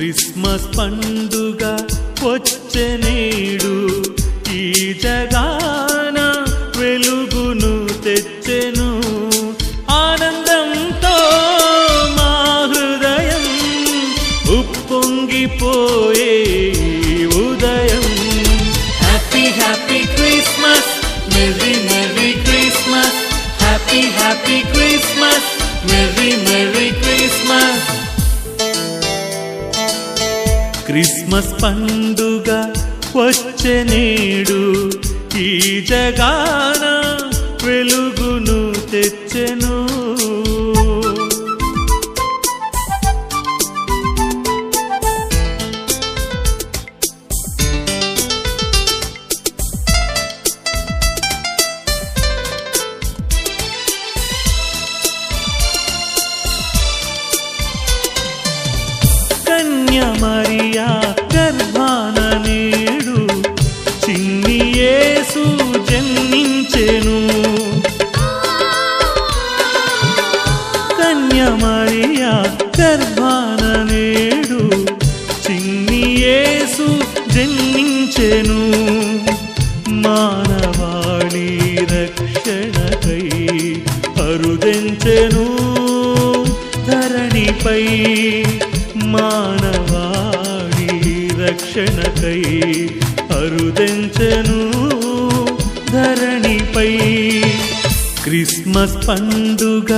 Christmas పండుగ వచ్చె నేడు ఈ జగాన వెలుగును తెచ్చెను ఆనందంతో మా హృదయం ఉప్పొంగిపోయే ఉదయం happy happy Christmas merry merry Christmas happy happy Christmas merry merry Christmas Christmas పండుగ వచ్చె నేడు ఈ జగాన వెలుగును తెచ్చెను కన్య మరియా గర్భాన నేడు చిన్ని యేసు జన్మించెను కన్య మరియా గర్భాన నేడు చిన్ని యేసు జన్మించెను మానవాళి రక్షణకై అరుదెంచెను ధరణిపై మానవాళి రక్షణకై అరుదెంచెను ధరణిపై క్రిస్మస్ పండుగ